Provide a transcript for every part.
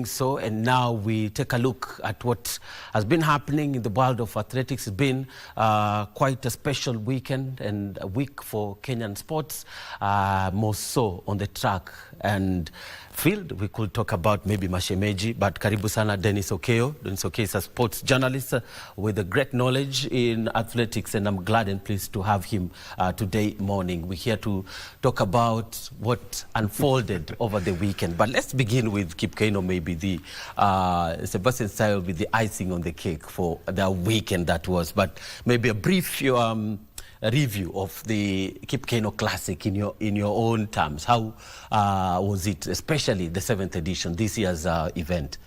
So, and now we take a look at what has been happening in the world of athletics. It's been quite a special weekend and a week for Kenyan sports, more so on the track and field. We could talk about maybe Mashemeji, but karibu sana Dennis Okeyo. Dennis Okeyo is a sports journalist with a great knowledge in athletics, and I'm glad and pleased to have him today morning. We're here to talk about what unfolded over the weekend. But let's begin with Kipkeino, maybe the Sebastian Style with the icing on the cake for the weekend that was. But maybe a brief a review of the Kipkeino Classic in your own terms. How was it, especially the 7th edition, this year's event?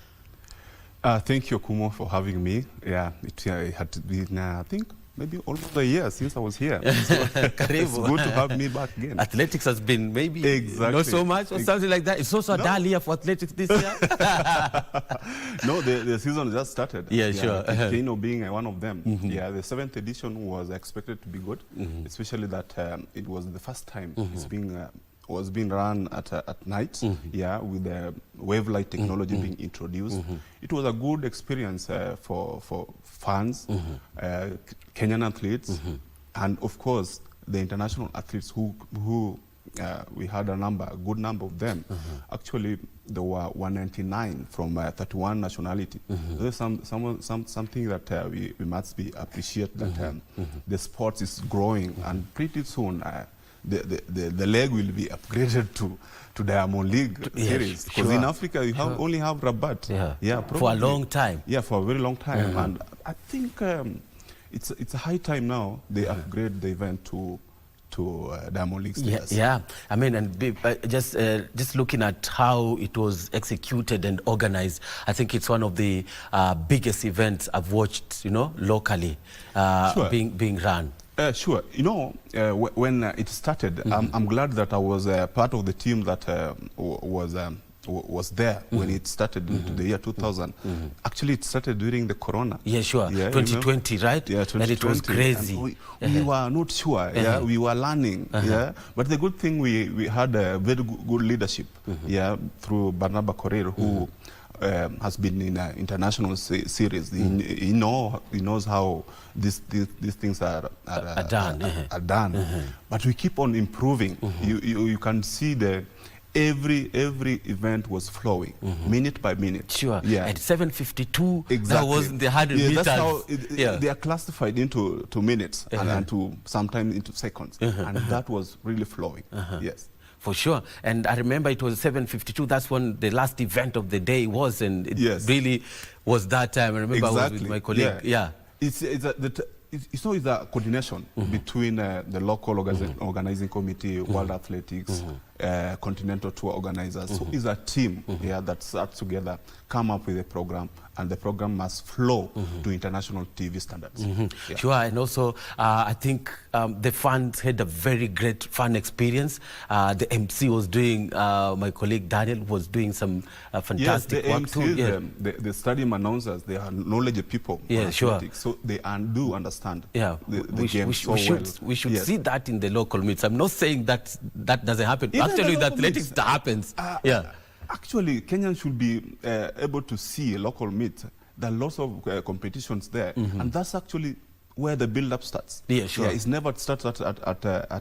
Thank you, Kumo, for having me. Yeah, it had been, I think, maybe almost a year since I was here. So it's good to have me back again. Athletics has been maybe not so much or something like that. It's also a dull year for athletics this year. No, the season just started. Yeah, sure. Kipkeino being one of them. Yeah, the 7th edition was expected to be good, especially that it was the first time it's being was being run at night, yeah, with the wave light technology being introduced. It was a good experience for fans, Kenyan athletes, and of course the international athletes who we had a good number of them. Actually, there were 199 from 31 nationality. There's something that we must be appreciate that the sport is growing, and pretty soon the leg will be upgraded to Diamond League series, because in Africa you only have Rabat. Yeah, for a long time. Yeah, for a very long time, and I think it's a high time now they upgrade the event to Diamond League status. Yeah. I mean, and just looking at how it was executed and organized, I think it's one of the biggest events I've watched, locally being run. Sure. When it started, I'm glad that I was part of the team that was there when it started into the year 2000. Actually, it started during the Corona. Yeah, sure. Yeah, 2020, right? Yeah, 2020. And it was crazy. We were not sure. Yeah, we were learning. Yeah, but the good thing we had a very good leadership. Yeah, through Barnaba Korir, who has been in an international series. He knows how these things are done. But we keep on improving. You can see every event was flowing minute by minute. Sure. Yeah. At 7:52, exactly. That was the 100 meters. That's how they are classified into minutes and to sometimes into seconds, and that was really flowing. Yes. For sure. And I remember it was 7:52. That's when the last event of the day was, and it really was that time. I remember I was with my colleague. Yeah. It's a coordination between the local organizing committee, World Athletics, Continental Tour organizers. So it's a team that starts together, come up with a program, and the program must flow to international TV standards. Sure, and also I think the fans had a very great fun experience. The MC was doing, my colleague Daniel was doing some fantastic work too. The stadium announcers, they are knowledgeable people. Yeah, sure. So they do understand the game so well. We should see that in the local meets. I'm not saying that doesn't happen. Actually, with athletics, that happens. Actually, Kenyans should be able to see a local meet. There are lots of competitions there, and that's actually where the build-up starts. Yeah, sure. Yeah, it's never starts at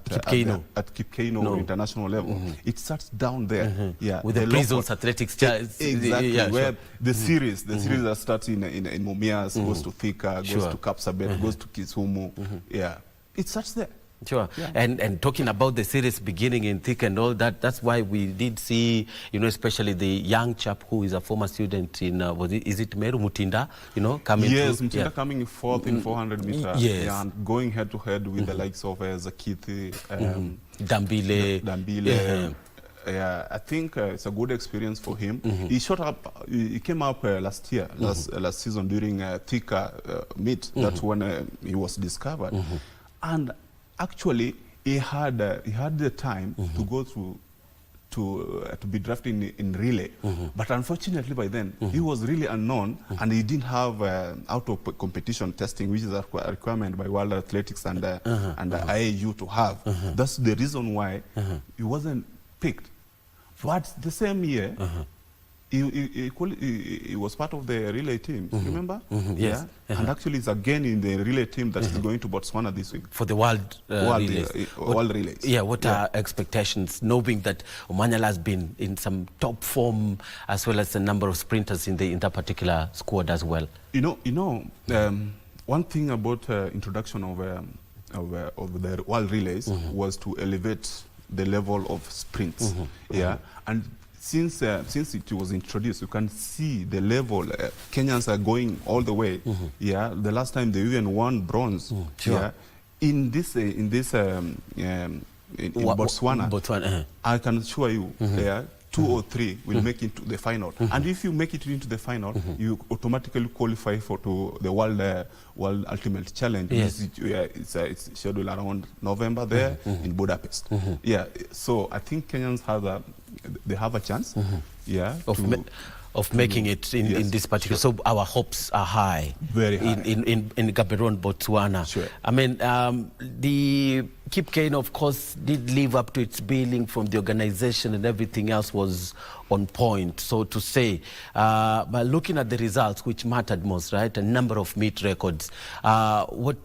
Kipkeino international level. It starts down there. Yeah, with the prisons athletics. Exactly, where the series that starts in Mumias, goes to Thika, goes to Kapsabet, goes to Kisumu. Yeah, it starts there. Sure. Yeah. And talking about the series beginning in Thika and all that, that's why we did see, especially the young chap who is a former student in, is it Meru Mutinda, coming Yes, Mutinda coming fourth in 400 meters. Yes. Yeah, and going head to head with the likes of Zakithi, Dambile. Yeah, I think it's a good experience for him. He came up last year, last season during Thika meet. That's when he was discovered. And actually, he had the time to go through to be drafted in relay, but unfortunately by then he was really unknown, and he didn't have out of competition testing, which is a requirement by World Athletics and IAU to have. That's the reason why he wasn't picked. But the same year, He was part of the relay team, remember? Yes. Yeah. And actually, it's again in the relay team that is going to Botswana this week. For the world relays. World relays. Yeah, what are expectations, knowing that Omanyala has been in some top form, as well as a number of sprinters in that particular squad as well? One thing about introduction of the world relays was to elevate the level of sprints. Yeah, and since it was introduced, you can see the level. Kenyans are going all the way. Yeah, the last time they even won bronze. Sure. Yeah, in Botswana, I can assure you, 2 or 3 will make it to the final. And if you make it into the final, you automatically qualify to the World Ultimate Challenge. Yes. It's scheduled around November there in Budapest. Yeah, so I think Kenyans have a chance. Yeah, of making it in this particular. Sure. So our hopes are high. Very high. In Gaborone, Botswana. Sure. I mean, the Kip Keino, of course, did live up to its billing from the organization, and everything else was on point, so to say. But looking at the results, which mattered most, right? A number of meet records. What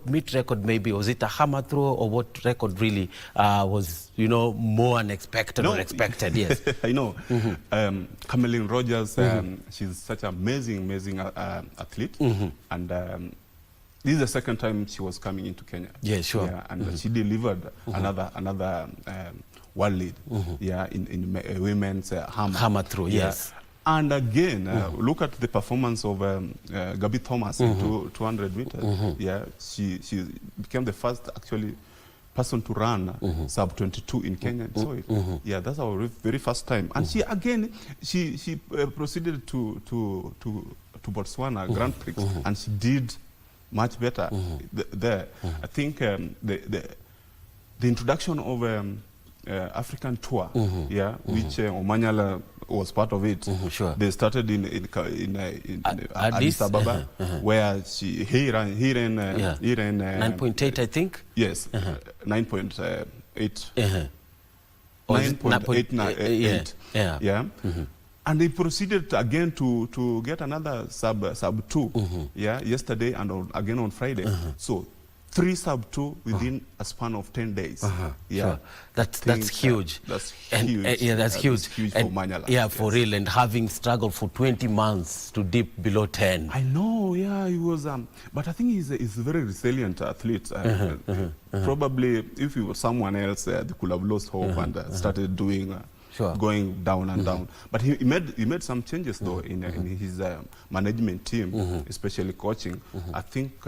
meet record maybe? Was it a hammer throw, or what record really was, more unexpected or expected? Yes. I know. Cameline Rogers, she's such an amazing athlete. And this is the second time she was coming into Kenya. Yeah, sure. Yeah, and she delivered another world lead. Yeah, in women's hammer throw. Yes. And again, look at the performance of Gabi Thomas in 200 meters. Yeah, she became the first actually person to run sub 22 in Kenya. So yeah, that's our very first time. And she again she proceeded to Botswana Grand Prix, and she did much better there. I think the introduction of African tour, which Omanyala was part of it. Sure. They started in Addis Ababa, where he ran 9.8, I think. Yes, 9.8. 9.8. Yeah. And they proceeded again to get another sub 2, yesterday and again on Friday. So 3 sub 2 within a span of 10 days. Sure. That's huge. That's huge. That's huge. Huge for Omanyala. Yeah, for real. And having struggled for 20 months to dip below 10. I know. Yeah, he was. But I think he's a very resilient athlete. Probably, if he was someone else, they could have lost hope and started doing. Going down and down, but he made some changes though in his management team, especially coaching. I think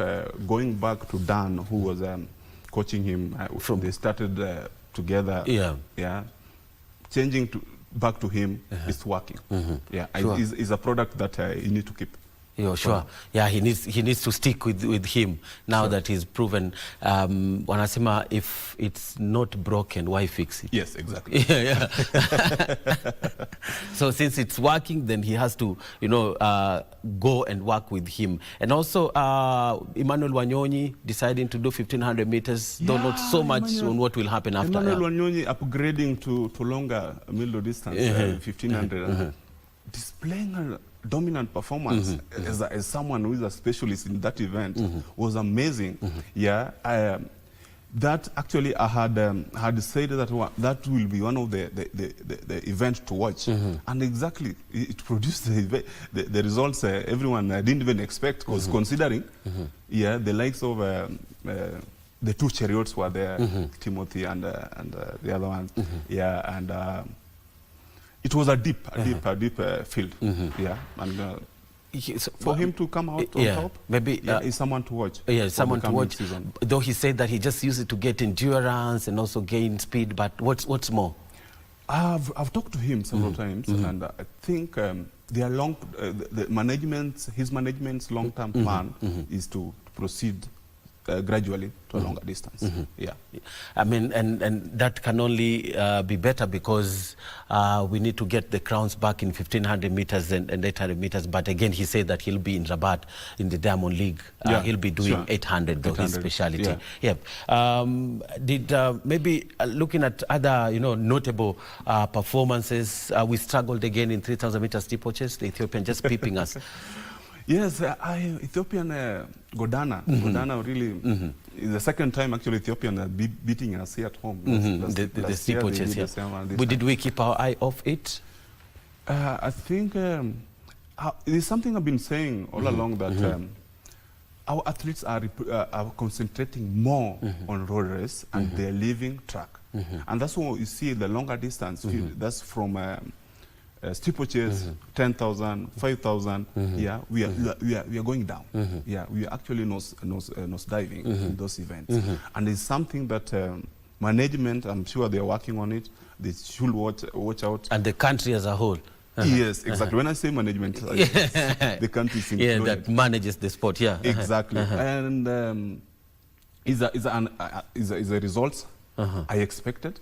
going back to Dan, who was coaching him, they started together. Yeah, changing back to him is working. Yeah, is a product that you need to keep. Yeah, sure. Yeah, he needs to stick with him now that he's proven. Wanasema, if it's not broken, why fix it? Yes, exactly. Yeah. So since it's working, then he has to, go and work with him. And also, Emmanuel Wanyonyi deciding to do 1500 meters, though not so much on what will happen after. Emmanuel Wanyonyi upgrading to longer middle distance, 1500, displaying a dominant performance as someone who is a specialist in that event was amazing. Yeah, that actually I had said that that will be one of the events to watch, and exactly it produced the results everyone didn't even expect, because considering the likes of the 2 chariots were there, Timothy and the other one, and it was a deep field, and for him to come out on top, maybe is someone to watch. Yeah, someone to watch. Season. Though he said that he just used it to get endurance and also gain speed. But what's more? I've talked to him several times, and I think their his management's long-term plan is to proceed gradually to a longer distance. Yeah. I mean, and that can only be better because we need to get the crowns back in 1500 meters and 800 meters. But again, he said that he'll be in Rabat in the Diamond League. He'll be doing 800, though, his specialty. Did maybe looking at other, notable performances, we struggled again in 3000 meters steeplechase, the Ethiopian just peeping us. Yes, Ethiopian Godana. Godana really is the second time actually Ethiopian are beating us here at home. The steeplechase, yes. Did we keep our eye off it? I think there's something I've been saying all along that our athletes are concentrating more on road race and they're leaving track. And that's what you see the longer distance. That's from steeplechase, 10,000, 5,000. Yeah, we are going down. Yeah, we are actually nose diving in those events. And it's something that management, I'm sure they're working on it. They should watch out. And the country as a whole. Yes, exactly. When I say management, the country is included. Yeah, that manages the sport. Yeah, exactly. And is a result I expected.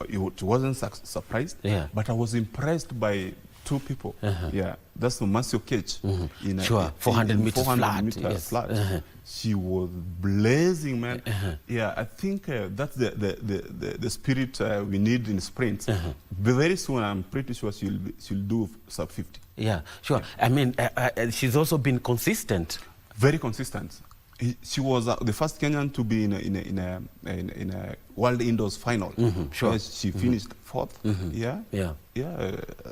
It wasn't surprised, but I was impressed by two people. Yeah, that's Masio Kech in 400 meters 400 meter yes. flat. She was blazing, man. Yeah, I think that's the spirit we need in sprints. Very soon, I'm pretty sure she'll do sub 50. Yeah, sure. I mean, she's also been consistent. Very consistent. She was the first Kenyan to be in a World Indoors final. Sure. She finished 4th.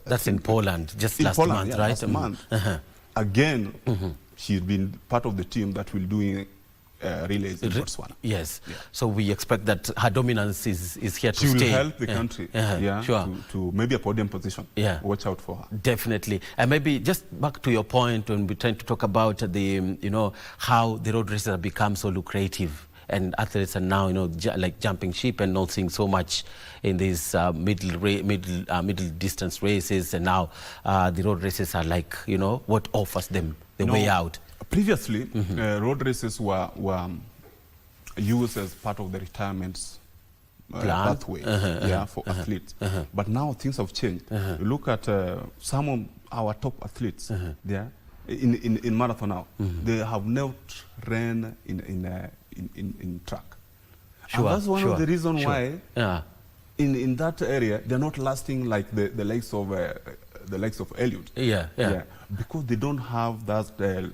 That's in Poland, just last month, right? Last month. Again, she's been part of the team that will doing relays in Botswana. Yes. So we expect that her dominance is here to stay. She will help the country. Sure. To maybe a podium position. Watch out for her. Definitely. And maybe just back to your point when we're trying to talk about the, how the road races have become so lucrative. And athletes are now, like jumping ship and not seeing so much in these middle distance races. And now the road races are like, what offers them the way out. Previously, road races were used as part of the retirement pathway for athletes. But now things have changed. You look at some of our top athletes in marathon now. They have not ran in track. And that's one of the reasons why in that area they're not lasting like the likes of Eliud. Because they don't have that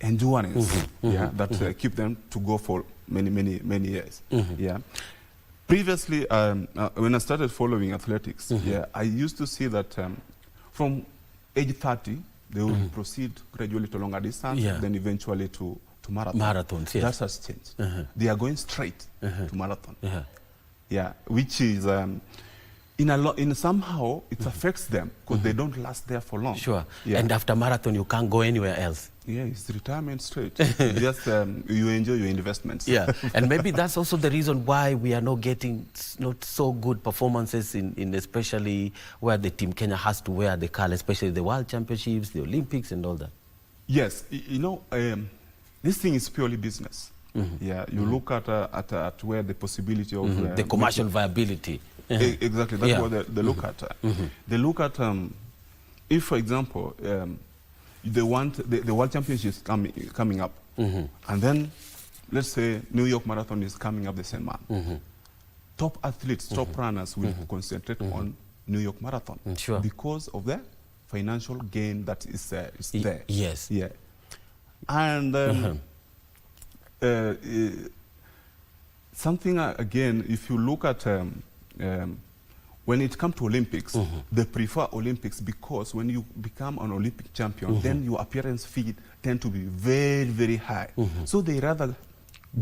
endurance that keep them to go for many years. Previously, when I started following athletics, I used to see that from age 30 they will proceed gradually to longer distance, then eventually to marathons. That has changed. They are going straight to marathon. Which is in somehow it affects them because they don't last there for long. And after marathon you can't go anywhere else. It's retirement straight. Just you enjoy your investments. And maybe that's also the reason why we are not getting not so good performances in especially where the Team Kenya has to wear the color, especially the World Championships, the Olympics and all that. Yes, this thing is purely business. You look at where the possibility of the commercial viability. Exactly, that's what they look at. They look at if, for example, they want the World Championships coming up, and then let's say New York Marathon is coming up the same month. Top athletes, top runners will concentrate on New York Marathon because of the financial gain that is there. And something again, if you look at when it comes to Olympics, they prefer Olympics because when you become an Olympic champion, then your appearance fee tend to be very high. So they rather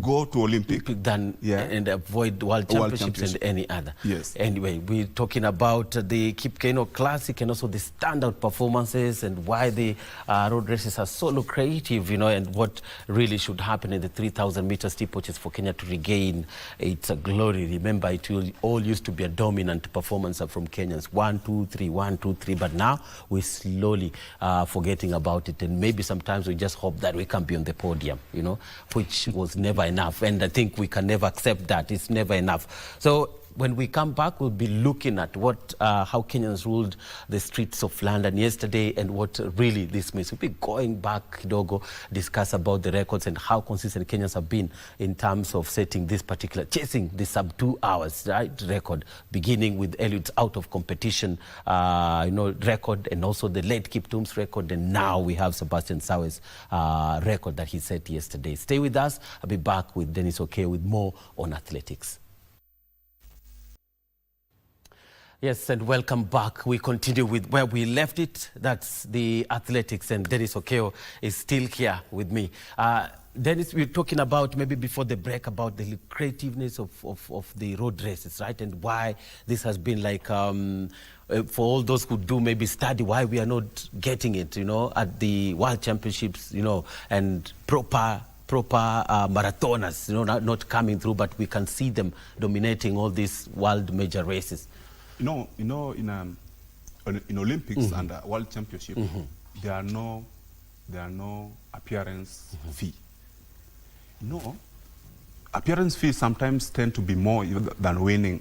go to Olympic than and avoid World Championships and any other. Anyway, we're talking about the Kip Keino Classic and also the standout performances and why the road races are so lucrative, and what really should happen in the 3,000 meter steeplechase for Kenya to regain its glory. Remember, it all used to be a dominant performance from Kenyans. 1, 2, 3, 1, 2, 3. But now we're slowly forgetting about it, and maybe sometimes we just hope that we can be on the podium, which was never never enough. And I think we can never accept that. It's never enough. So when we come back, we'll be looking at how Kenyans ruled the streets of London yesterday and what really this means. We'll be going back, Kidogo, discuss about the records and how consistent Kenyans have been in terms of setting this particular, chasing the sub 2 hours, right, record, beginning with Eliud's out of competition, record, and also the late Kiptum's record, and now we have Sebastian Sawe's record that he set yesterday. Stay with us. I'll be back with Dennis Okey with more on athletics. Yes, and welcome back. We continue with where we left it. That's the athletics, and Dennis Okey is still here with me. Dennis, we were talking about, maybe before the break, about the creativeness of the road races, right? And why this has been like, for all those who do maybe study, why we are not getting it, at the World Championships, and proper marathoners, not coming through, but we can see them dominating all these world major races. In Olympics and World Championship, there are no appearance fee. Appearance fees sometimes tend to be more than winning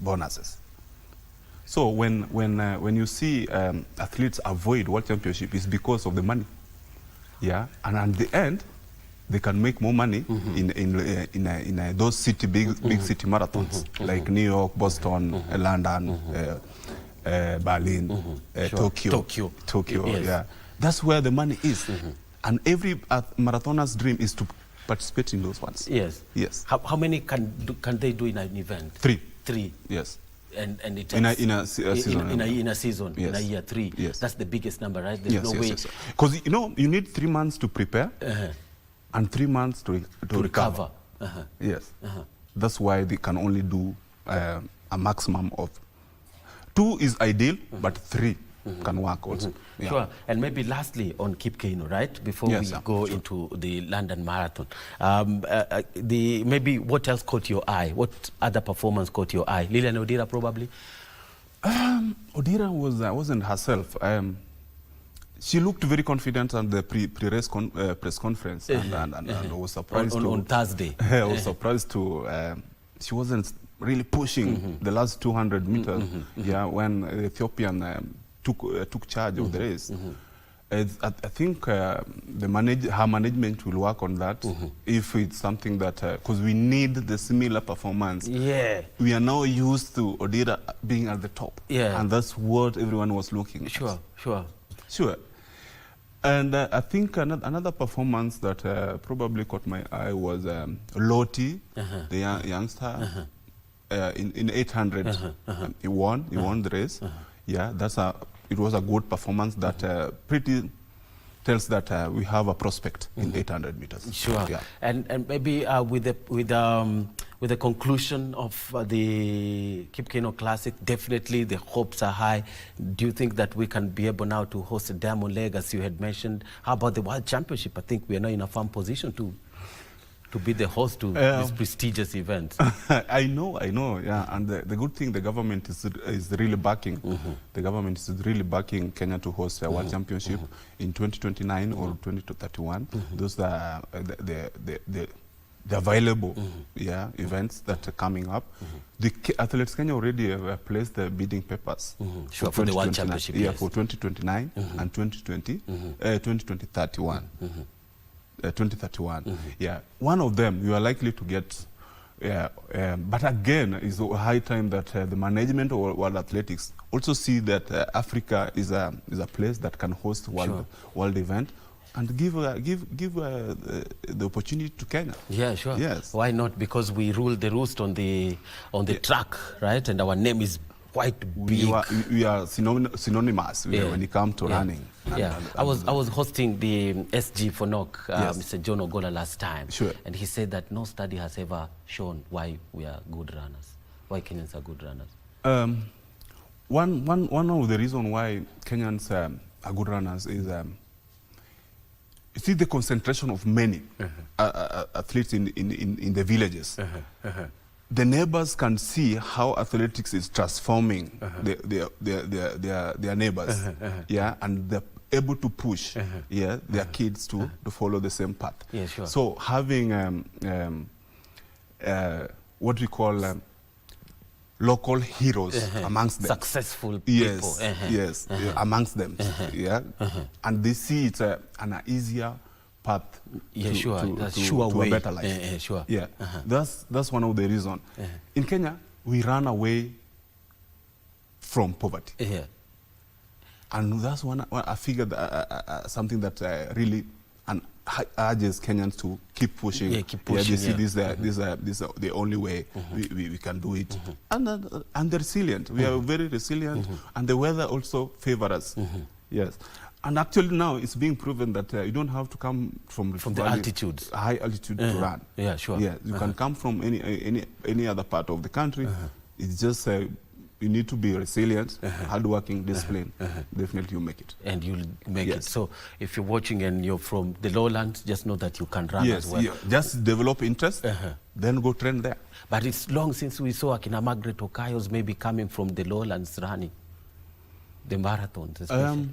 bonuses. So when you see athletes avoid World Championship, it's because of the money. Yeah, and at the end, they can make more money in those big city marathons like New York, Boston, London, Berlin, Tokyo. Yes. Yeah, that's where the money is, and every marathoner's dream is to participate in those ones. Yes. Yes. How many can they do in an event? Three. Yes. And it takes in a season. In a season, yes. In a year, 3. Yes. That's the biggest number, right? There's no way. Yes. Because you need 3 months to prepare. And 3 months to recover. Yes. That's why they can only do a maximum of 2 is ideal, but 3 can work also. Yeah. Sure. And maybe lastly on Kip Keino, right? Before we go into the London Marathon, maybe what else caught your eye? What other performance caught your eye? Lilian Odira probably. Odira wasn't herself. She looked very confident at the pre-race press conference, and I was surprised on Thursday. I was surprised to she wasn't really pushing the last 200 meters. Yeah, when the Ethiopian took charge of the race. I think her management will work on that if it's something that because we need the similar performance. Yeah, we are now used to Odira being at the top. Yeah, and that's what everyone was looking at. Sure. And I think another performance that probably caught my eye was Loti, the youngster, in 800. He won the race. Yeah, it was a good performance that pretty tells that we have a prospect in 800 meters. Sure. Yeah. And maybe with the conclusion of the Kip Keino Classic, definitely the hopes are high. Do you think that we can be able now to host a Diamond League, as you had mentioned? How about the World Championship? I think we are now in a firm position to be the host to this prestigious event. I know, yeah. And the good thing, the government is really backing. The government is really backing Kenya to host a World Championship in 2029 or 2031. Those are the available events that are coming up. The Athletes Kenya already placed the bidding papers for the World Championship. Yeah, for 2029 and 2031. 2031. Yeah, one of them you are likely to get. But again, it's a high time that the management of World Athletics also see that Africa is a place that can host world event, and give the opportunity to Kenya. Yeah, sure. Yes. Why not? Because we rule the roost on the track, right? And our name is quite big. We are synonymous when it comes to running. I was hosting the SG for NOC, Mr. John Ogola last time. Sure. And he said that no study has ever shown why we are good runners, why Kenyans are good runners. One of the reasons why Kenyans are good runners is you see the concentration of many athletes in the villages. the neighbors can see how athletics is transforming their neighbors, yeah, and they're able to push, yeah, their kids to follow the same path. Yeah, sure. So having what we call local heroes amongst them, successful people, yes, amongst them, yeah, and they see it's an easier path to a better life. Sure. Yeah, that's one of the reasons. In Kenya, we run away from poverty. And that's one I figured something that really urges Kenyans to keep pushing. Yeah, keep pushing. Yeah, they see this the only way we can do it. And they're resilient. We are very resilient, and the weather also favors us. Yes. And actually now it's being proven that you don't have to come from the altitudes, high altitude to run. Yeah, sure. Yeah, you can come from any other part of the country. It's just you need to be resilient, hardworking, disciplined. Definitely you make it. And you'll make it. So if you're watching and you're from the lowlands, just know that you can run as well. Yeah. Just develop interest, then go train there. But it's long since we saw Akina Margaret Okayos maybe coming from the lowlands running the marathons especially.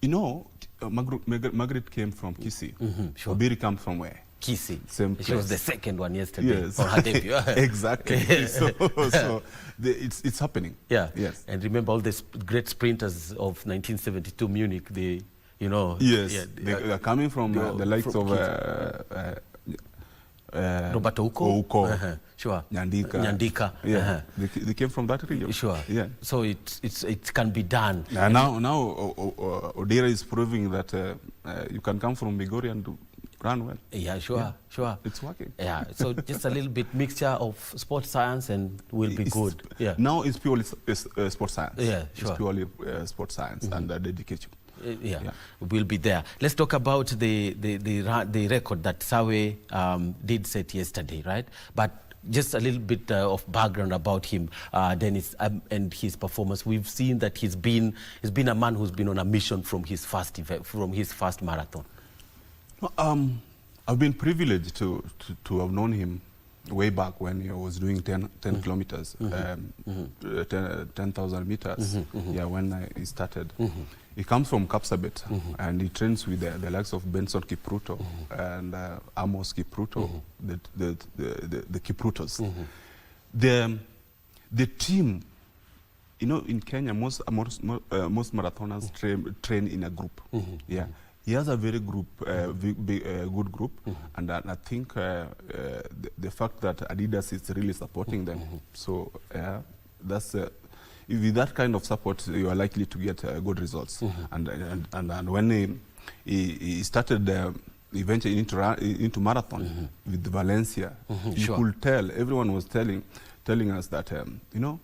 You know, Margaret came from Kisii. Sure. Obiri comes from where? Kisii. Same place. She was the second one yesterday. Yes. For her debut. Exactly. So it's happening. Yeah. Yes. And remember all the great sprinters of 1972 Munich, they, you know. Yes. Yeah, they're coming from the likes of Roberto Uko. Sure. Nyandika. Yeah. They came from that region. Sure. Yeah. So it can be done. Now Odira is proving that you can come from Migori and run well. Yeah, sure. Yeah. Sure. It's working. Yeah. So just a little bit mixture of sports science and will be good. Yeah. Now it's purely sports science. Yeah, sure. It's purely sports science and dedication. Yeah, we'll be there. Let's talk about the record that Sawe did set yesterday, right? But just a little bit of background about him, Dennis, and his performance. We've seen that he's been a man who's been on a mission from his first event, from his first marathon. I've been privileged to have known him way back when he was doing 10 kilometers, 10,000 meters. Yeah, when he started. He comes from Kapsabet, and he trains with the likes of Benson Kipruto and Amos Kipruto, the Kiprutos. The team, you know, in Kenya, most marathoners train in a group. Yeah. He has a very good group, and I think the fact that Adidas is really supporting them. So that's with that kind of support, you are likely to get good results. And when he started eventually into marathon with Valencia, you could tell, everyone was telling us that you know,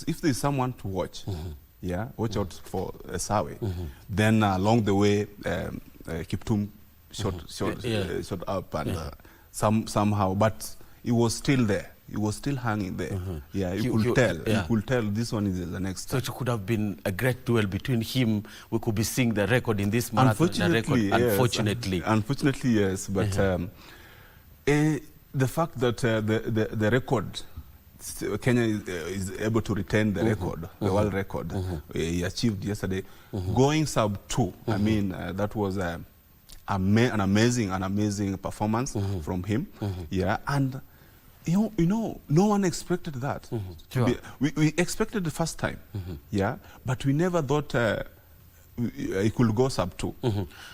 if there is someone to watch, watch out for Sawe. Then along the way, Kiptum shot up and somehow, but he was still there. He was still hanging there. Yeah, you could tell. You could tell this one is the next. So it could have been a great duel between him. We could be seeing the record in this marathon. Unfortunately, yes. But the fact that the record, Kenya is able to retain the record, the world record he achieved yesterday, going sub 2. I mean, that was an amazing performance from him. Yeah, and you know, no one expected that. Sure. We expected the first time, yeah, but we never thought he could go sub 2.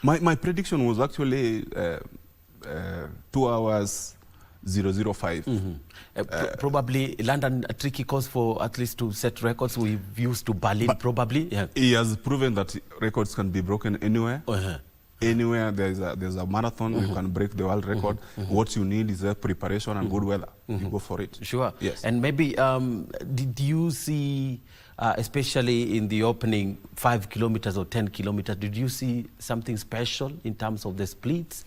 My prediction was actually 2 hours 005. Probably London a tricky course for athletes to set records. We've used to Berlin, but probably. Yeah. He has proven that records can be broken anywhere. Anywhere there's a marathon, you can break the world record. What you need is a preparation and good weather. You go for it. Sure. Yes. And maybe did you see, especially in the opening 5 kilometers or 10 kilometers, did you see something special in terms of the splits?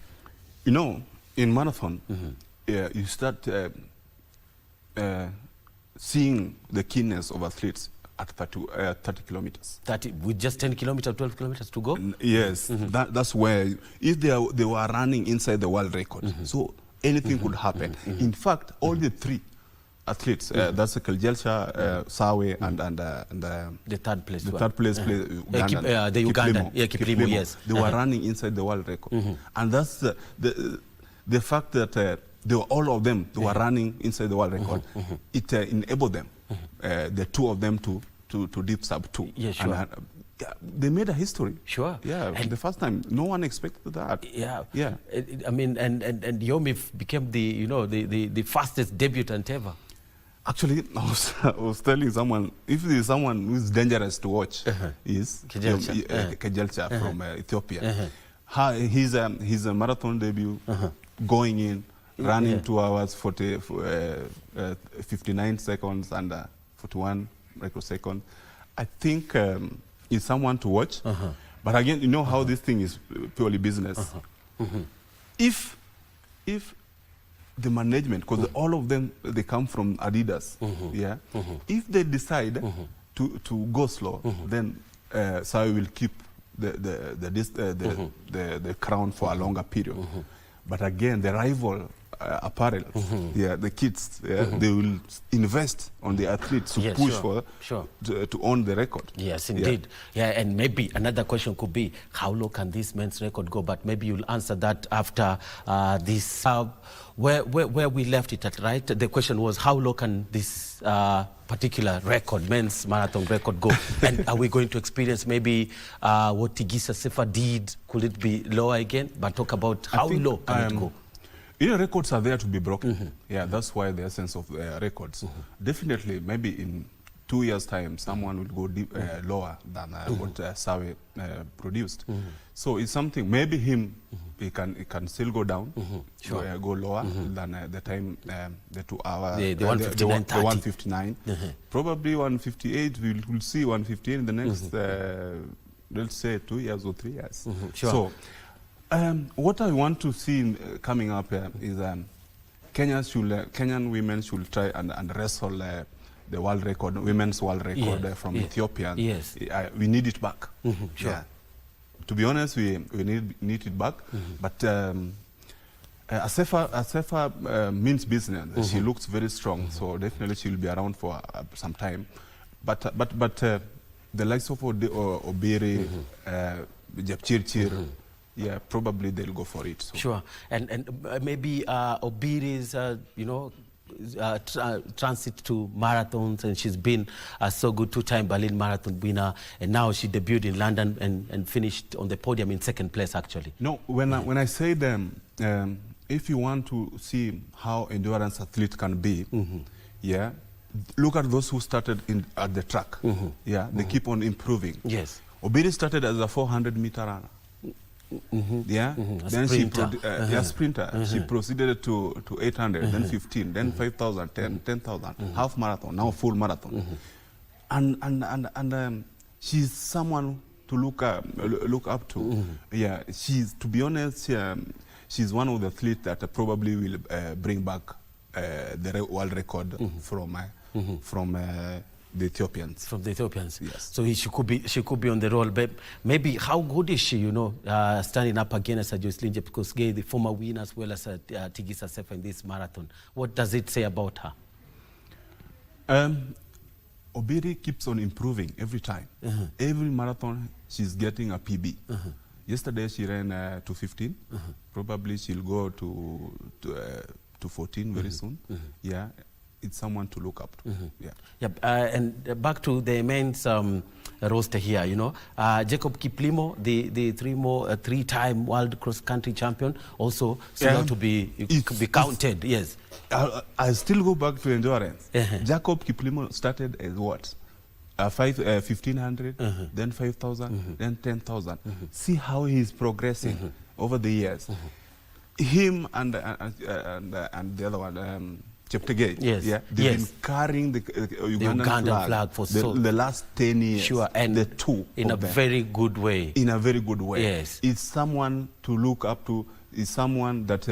You know, in marathon, you start seeing the keenness of athletes at 30 kilometers. 30 with just 10 kilometers, 12 kilometers to go? Yes, that's where, if they were running inside the world record, so anything could happen. In fact, all the three athletes. That's Kejelcha, Sawe, and the third place. The third place, Ugandan. The Ugandan. Yeah, Kiplimo, yes. They were running inside the world record. And that's the fact that they were, all of them, they were running inside the world record. It enabled them, the two of them, to deep sub 2. Yeah, sure. And, they made a history. Sure. Yeah, and the first time, no one expected that. Yeah. Yeah. I mean, and Yomi became the fastest debutant ever. Actually, I was telling someone, if there is someone who is dangerous to watch, is Kejelcha from Ethiopia. His a marathon debut, going in, running 2 hours, 59 seconds, and 41 microseconds. I think is someone to watch. But again, you know how this thing is purely business. If the management, because all of them, they come from Adidas, yeah. If they decide to go slow, then Sawe will keep the crown for a longer period. But again, the rival apparel, yeah, the kids, they will invest on the athletes to push to own the record. Yes, indeed. Yeah, and maybe another question could be, how low can this men's record go? But maybe you'll answer that after this. Where we left it at, right? The question was, how low can this particular record, men's marathon record, go? And are we going to experience maybe what Tigisa Sefa did? Could it be lower again? But talk about how low can it go? You know, records are there to be broken. Yeah, that's why the essence of records. Definitely, maybe in 2 years' time, someone will go lower than what Sawe produced. So it's something, maybe he can still go down, go lower than the time, the 2 hour, the 159, the 159. Probably 158, we'll see 158 in the next, let's say 2 years or 3 years. So what I want to see coming up is Kenyan women should try and wrestle the world record, women's world record from Ethiopia. Yes. We need it back. Yeah. To be honest, we need it back. But Asefa means business. She looks very strong, so definitely she will be around for some time. But the likes of Obiri, Jepchirchir, yeah, probably they'll go for it. So. Sure, and maybe Obiri's, transit to marathons, and she's been so good, 2-time Berlin Marathon winner, and now she debuted in London and finished on the podium in 2nd place, actually. No, when I say them, if you want to see how endurance athlete can be, yeah, look at those who started at the track. Yeah, they keep on improving. Yes. Obiri started as a 400-meter runner. Yeah, then sprinter. Sprinter. She proceeded to 800, then 15, then 5,000, 10,000, half marathon, now full marathon. And she's someone to look up to. Yeah, to be honest, she's one of the athletes that probably will bring back the world record from the Ethiopians. From the Ethiopians. Yes. So she could be on the roll. But maybe how good is she, standing up against Joyce Linje, because the former winner as well as Tigisa Sefa in this marathon. What does it say about her? Obiri keeps on improving every time. Every marathon, she's getting a PB. Yesterday she ran 2:15. Probably she'll go to 14 very soon. Yeah. It's someone to look up to. And back to the men's roster here, Jacob Kiplimo, the 3-time world cross-country champion, also to be counted. Yes. I still go back to endurance. Jacob Kiplimo started as what? 1,500, then 5,000, then 10,000. See how he's progressing over the years. Him and the other one, Cheptegei, they've been carrying the Ugandan flag for the last 10 years. Sure, and the two in a very good way. In a very good way. Yes. It's someone to look up to. It's someone that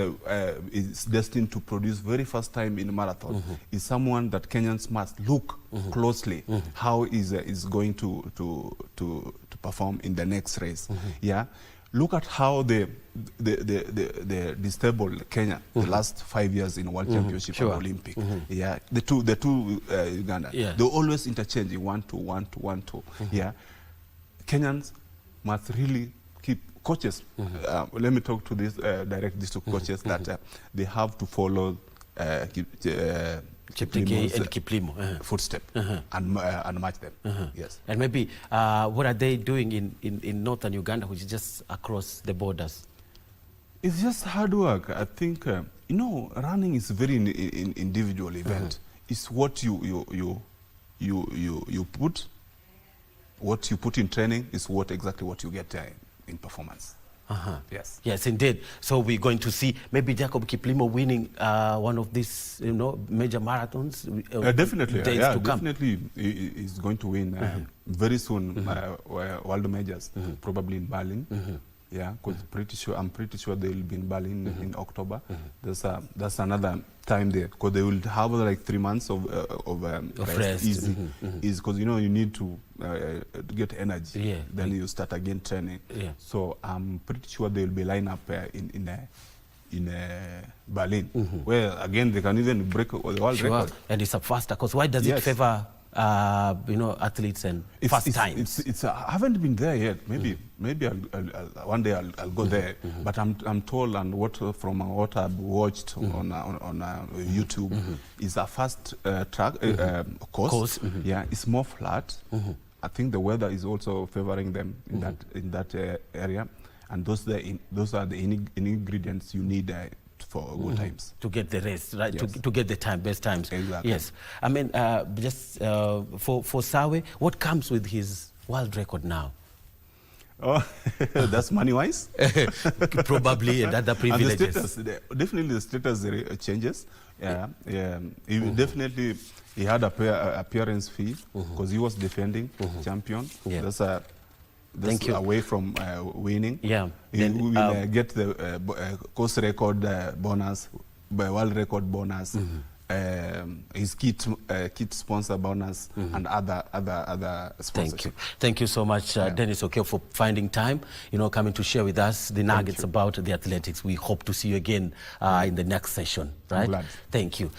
is destined to produce very first time in a marathon. It's someone that Kenyans must look closely how is going to perform in the next race. Yeah. look at how they disabled Kenya the last 5 years in World Championship and Olympic. Yeah, the two Uganda. Yeah. They always interchange 1-2. Yeah, Kenyans must really keep coaches. Let me talk to this direct this to coaches that they have to follow Cheptegei and Kiplimo footstep and match them. Yes. And maybe what are they doing in northern Uganda, which is just across the borders? It's just hard work. I think running is very individual event. It's what you put. What you put in training is exactly what you get in performance. Yes. Yes, indeed. So we're going to see maybe Jacob Kiplimo winning one of these, major marathons. Definitely, days to come. Definitely, he's going to win very soon. World majors, probably in Berlin. Yeah, because I'm pretty sure they will be in Berlin in October. That's another time there, because they will have like 3 months of rest. Easy, because you need to get energy. Yeah. Then you start again training. Yeah. So I'm pretty sure they will be lined up in Berlin, where again they can even break the world record. And it's a faster, because why does it favor athletes and fast times? I haven't been there yet. Maybe one day I'll go there. But I'm told, and from what I've watched on YouTube, is a fast track course. Yeah, it's more flat. I think the weather is also favoring them in that area, and those are the ingredients you need for good times. To get the race, right? Yes. To get the best times. Exactly. Yes. I mean, just for Sawe, what comes with his world record now? Oh, that's money-wise? Probably, and other privileges. And the status, definitely the status changes. Yeah. He had a appearance fee because he was defending champion. Yeah. That's away from winning. Yeah. He will get the course record bonus, world record bonus, his kit sponsor bonus, and other sponsorship. Thank you so much, Dennis Okeo, for finding time, coming to share with us the nuggets about the athletics. We hope to see you again in the next session, right? I'm glad. Thank you.